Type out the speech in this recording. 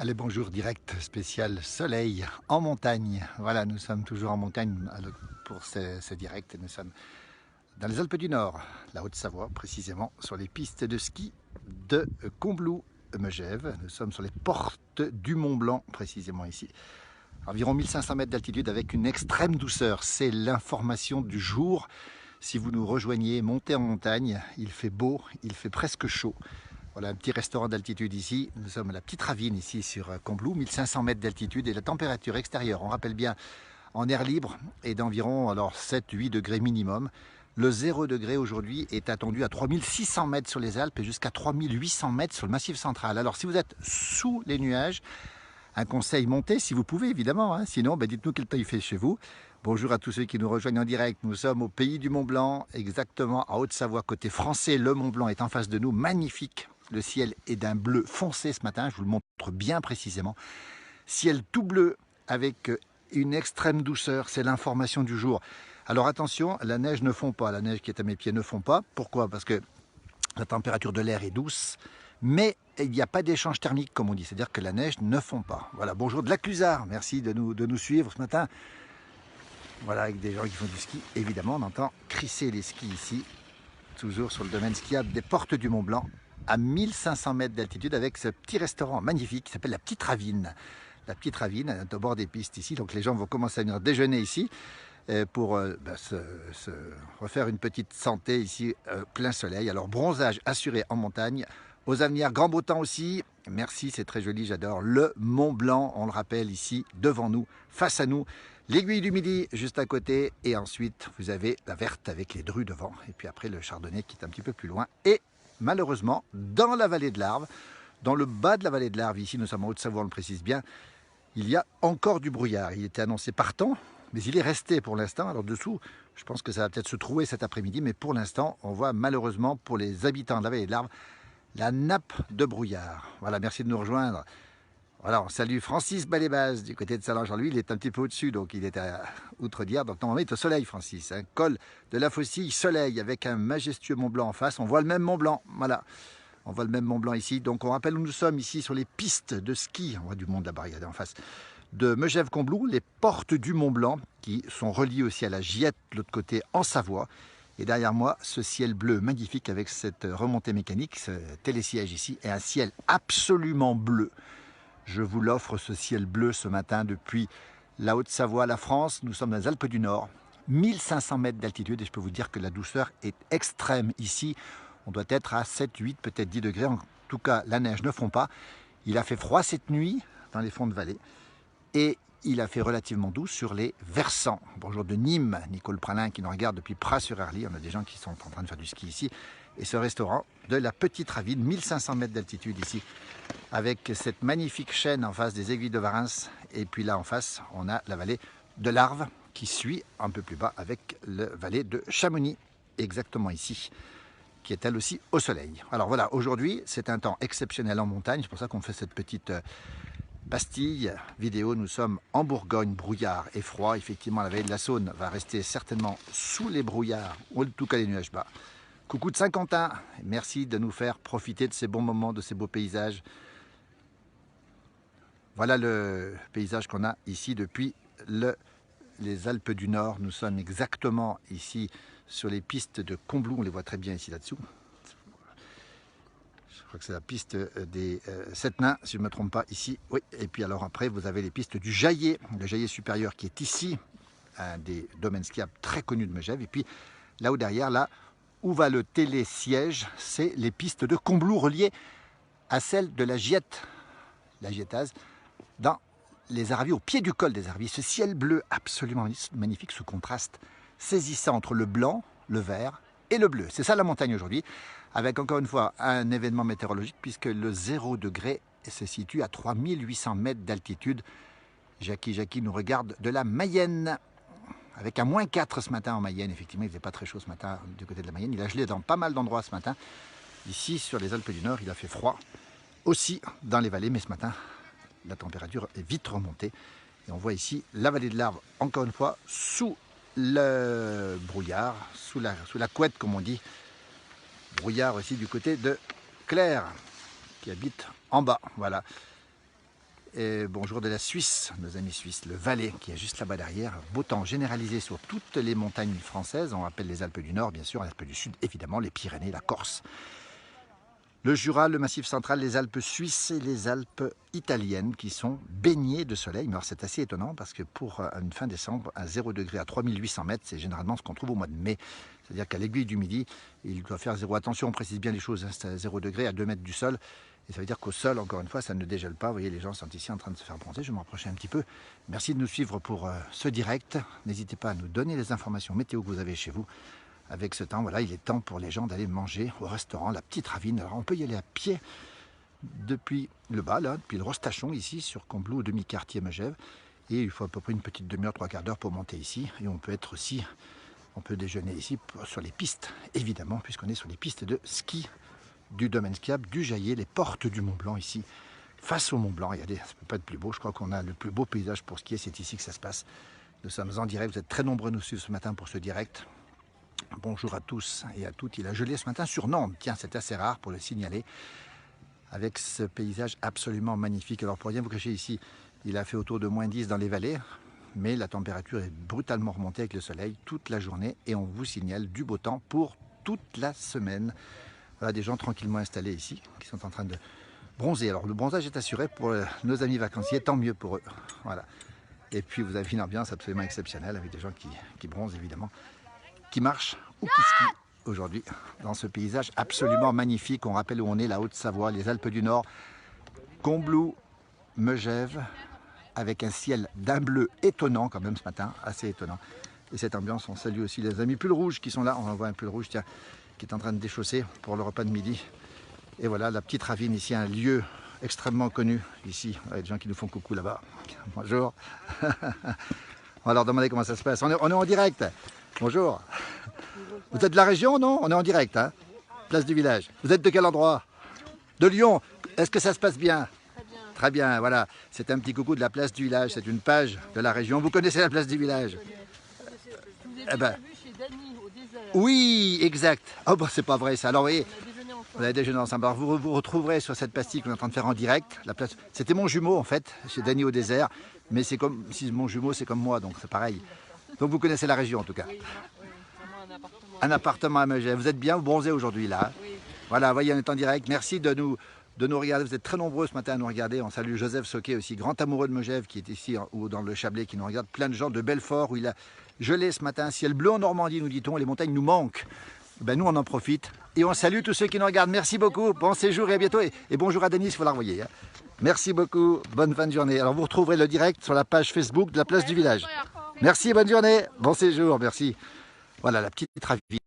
Allez, bonjour, direct spécial soleil en montagne. Voilà, nous sommes toujours en montagne pour ce direct. Nous sommes dans les Alpes du Nord, la Haute-Savoie, précisément sur les pistes de ski de Combloux-Megève. Nous sommes sur les portes du Mont Blanc, précisément ici. Environ 1500 mètres d'altitude avec une extrême douceur. C'est l'information du jour. Si vous nous rejoignez, montez en montagne. Il fait beau, il fait presque chaud. Voilà un petit restaurant d'altitude ici. Nous sommes à la petite ravine ici sur Combloux, 1500 mètres d'altitude et la température extérieure, on rappelle bien, en air libre est d'environ 7-8 degrés minimum. Le 0 degré aujourd'hui est attendu à 3600 mètres sur les Alpes et jusqu'à 3800 mètres sur le Massif central. Alors si vous êtes sous les nuages, un conseil, montez si vous pouvez évidemment, hein. Sinon dites-nous quel temps il fait chez vous. Bonjour à tous ceux qui nous rejoignent en direct. Nous sommes au pays du Mont Blanc, exactement à Haute-Savoie, côté français. Le Mont Blanc est en face de nous, magnifique. Le ciel est d'un bleu foncé ce matin, je vous le montre bien précisément. Ciel tout bleu avec une extrême douceur, c'est l'information du jour. Alors attention, la neige ne fond pas, la neige qui est à mes pieds ne fond pas. Pourquoi? Parce que la température de l'air est douce, mais il n'y a pas d'échange thermique comme on dit, c'est-à-dire que la neige ne fond pas. Voilà, bonjour de la Clusard, merci de nous suivre ce matin. Voilà, avec des gens qui font du ski, évidemment, on entend crisser les skis ici, toujours sur le domaine skiable des Portes du Mont Blanc, à 1500 mètres d'altitude, avec ce petit restaurant magnifique qui s'appelle la Petite Ravine. La Petite Ravine est au bord des pistes ici, donc les gens vont commencer à venir déjeuner ici pour se refaire une petite santé ici, plein soleil. Alors bronzage assuré en montagne, aux Avenières, grand beau temps aussi. Merci, c'est très joli, j'adore. Le Mont Blanc, on le rappelle ici, devant nous, face à nous. L'Aiguille du Midi, juste à côté. Et ensuite, vous avez la verte avec les drues devant. Et puis après, le chardonnay qui est un petit peu plus loin. Et malheureusement, dans la vallée de l'Arve, dans le bas de la vallée de l'Arve, ici, nous sommes en Haute-Savoie, on le précise bien, il y a encore du brouillard. Il était annoncé partant, mais il est resté pour l'instant. Alors dessous, je pense que ça va peut-être se trouver cet après-midi, mais pour l'instant, on voit malheureusement pour les habitants de la vallée de l'Arve, la nappe de brouillard. Voilà, merci de nous rejoindre. Voilà, on salue Francis Balébaz du côté de Saint-Jean. Lui, il est un petit peu au-dessus, donc il est à Outre-Dière. Donc normalement, il est au soleil, Francis. Un col de la Faucille, soleil, avec un majestueux Mont Blanc en face. On voit le même Mont Blanc, voilà. On voit le même Mont Blanc ici. Donc on rappelle où nous sommes ici sur les pistes de ski. On voit du monde là-bas, regardez en face. De Megève-Combloux, les portes du Mont Blanc, qui sont reliées aussi à la Giette, de l'autre côté, en Savoie. Et derrière moi, ce ciel bleu magnifique avec cette remontée mécanique, ce télésiège ici, et un ciel absolument bleu. Je vous l'offre, ce ciel bleu, ce matin, depuis la Haute-Savoie, la France. Nous sommes dans les Alpes du Nord, 1500 mètres d'altitude, et je peux vous dire que la douceur est extrême ici. On doit être à 7, 8, peut-être 10 degrés. En tout cas, la neige ne fond pas. Il a fait froid cette nuit dans les fonds de vallée. Et il a fait relativement doux sur les versants. Bonjour de Nîmes, Nicole Pralin qui nous regarde depuis Pras-sur-Arly. On a des gens qui sont en train de faire du ski ici. Et ce restaurant de la Petite Ravine, 1500 mètres d'altitude ici, avec cette magnifique chaîne en face des Aiguilles de Varins. Et puis là en face, on a la vallée de l'Arve qui suit un peu plus bas avec la vallée de Chamonix, exactement ici, qui est elle aussi au soleil. Alors voilà, aujourd'hui, c'est un temps exceptionnel en montagne. C'est pour ça qu'on fait cette petite pastille vidéo. Nous sommes en Bourgogne, brouillard et froid. Effectivement, la vallée de la Saône va rester certainement sous les brouillards, ou en tout cas les nuages bas. Coucou de Saint-Quentin, merci de nous faire profiter de ces bons moments, de ces beaux paysages. Voilà le paysage qu'on a ici depuis les Alpes du Nord. Nous sommes exactement ici sur les pistes de Combloux. On les voit très bien ici là-dessous. Je crois que c'est la piste des Sept Nains, si je ne me trompe pas, ici. Oui, et puis alors après, vous avez les pistes du Jaillet, le Jaillet supérieur qui est ici, un des domaines skiables très connus de Megève. Et puis là-haut derrière, là où va le télésiège, c'est les pistes de Combloux reliées à celles de la Giette, la Gietaz, dans les Aravis, au pied du col des Aravis. Ce ciel bleu absolument magnifique, ce contraste saisissant entre le blanc, le vert et le bleu. C'est ça la montagne aujourd'hui, avec encore une fois un événement météorologique puisque le 0 degré se situe à 3800 mètres d'altitude. Jackie nous regarde de la Mayenne, avec un -4 ce matin en Mayenne. Effectivement, il ne faisait pas très chaud ce matin du côté de la Mayenne. Il a gelé dans pas mal d'endroits ce matin. Ici, sur les Alpes du Nord, il a fait froid aussi dans les vallées, mais ce matin, la température est vite remontée. Et on voit ici la vallée de l'Arve, encore une fois, sous le brouillard, sous la couette, comme on dit. Brouillard aussi du côté de Claire, qui habite en bas. Voilà. Et bonjour de la Suisse, nos amis suisses, le Valais qui est juste là-bas derrière. Beau temps généralisé sur toutes les montagnes françaises. On appelle les Alpes du Nord, bien sûr, les Alpes du Sud, évidemment, les Pyrénées, la Corse. Le Jura, le Massif central, les Alpes suisses et les Alpes italiennes qui sont baignées de soleil. Mais c'est assez étonnant parce que pour une fin décembre, à 0 degré à 3800 mètres, c'est généralement ce qu'on trouve au mois de mai. C'est-à-dire qu'à l'aiguille du midi, il doit faire 0. Attention, on précise bien les choses, hein, c'est à 0 degré à 2 mètres du sol. Et ça veut dire qu'au sol, encore une fois, ça ne dégèle pas. Vous voyez, les gens sont ici en train de se faire bronzer. Je vais m'en rapprocher un petit peu. Merci de nous suivre pour ce direct. N'hésitez pas à nous donner les informations météo que vous avez chez vous. Avec ce temps, voilà, il est temps pour les gens d'aller manger au restaurant La Petite Ravine. Alors, on peut y aller à pied depuis le bas, là, depuis le Rostachon, ici, sur Combloux, au demi-quartier Megève. Et il faut à peu près une petite demi-heure, 3/4 d'heure pour monter ici. Et on peut être aussi, on peut déjeuner ici sur les pistes, évidemment, puisqu'on est sur les pistes de ski du domaine skiable du Jaillet, les portes du Mont Blanc ici, face au Mont Blanc. Regardez, ça ne peut pas être plus beau. Je crois qu'on a le plus beau paysage pour skier. C'est ici que ça se passe. Nous sommes en direct. Vous êtes très nombreux à nous suivre ce matin pour ce direct. Bonjour à tous et à toutes. Il a gelé ce matin sur Nantes. Tiens, c'est assez rare pour le signaler. Avec ce paysage absolument magnifique. Alors pour rien vous cacher ici, il a fait autour de -10 dans les vallées. Mais la température est brutalement remontée avec le soleil toute la journée. Et on vous signale du beau temps pour toute la semaine. Voilà des gens tranquillement installés ici, qui sont en train de bronzer. Alors le bronzage est assuré pour nos amis vacanciers, tant mieux pour eux. Voilà. Et puis vous avez une ambiance absolument exceptionnelle avec des gens qui bronzent évidemment, qui marchent ou qui skient aujourd'hui dans ce paysage absolument magnifique. On rappelle où on est, la Haute-Savoie, les Alpes du Nord, Combloux, Megève, avec un ciel d'un bleu étonnant quand même ce matin, assez étonnant. Et cette ambiance, on salue aussi les amis pulls rouges qui sont là. On en voit un pull rouge, tiens, qui est en train de déchausser pour le repas de midi. Et voilà, la Petite Ravine, ici, un lieu extrêmement connu. Ici, il y a des gens qui nous font coucou là-bas. Bonjour. On va leur demander comment ça se passe. On est en direct. Bonjour. Vous êtes de la région, non? On est en direct, hein? Place du village. Vous êtes de quel endroit? De Lyon. Est-ce que ça se passe bien? Très bien. Très bien, voilà. C'est un petit coucou de la place du village. C'est une page de la région. Vous connaissez la place du village? Je vous ai déjà vu chez Dany au désert. Oui, exact. Oh, bah, c'est pas vrai ça. Alors, vous voyez, On a déjeuné ensemble. vous avez déjeuné ensemble. Alors, vous retrouverez sur cette pastille qu'on est en train de faire en direct. La place... C'était mon jumeau, en fait, chez Dany au désert. Mais c'est comme si mon jumeau, c'est comme moi, donc c'est pareil. Donc, vous connaissez la région, en tout cas. Oui, vraiment un appartement. Un appartement à Megève. Vous êtes bien, vous bronzez aujourd'hui, là. Oui. Voilà, vous voyez, on est en direct. Merci de nous regarder. Vous êtes très nombreux ce matin à nous regarder. On salue Joseph Soquet aussi, grand amoureux de Megève, qui est ici ou dans le Chablais, qui nous regarde. Plein de gens de Belfort, où il a gelé ce matin. Ciel bleu en Normandie, nous dit-on. Les montagnes nous manquent. Ben, nous, on en profite. Et on salue tous ceux qui nous regardent. Merci beaucoup. Bon séjour et à bientôt. Et bonjour à Denis, il faut la renvoyer. Hein. Merci beaucoup. Bonne fin de journée. Alors, vous retrouverez le direct sur la page Facebook de la place du village. Merci, bonne journée. Bon séjour, merci. Voilà, la petite ravine.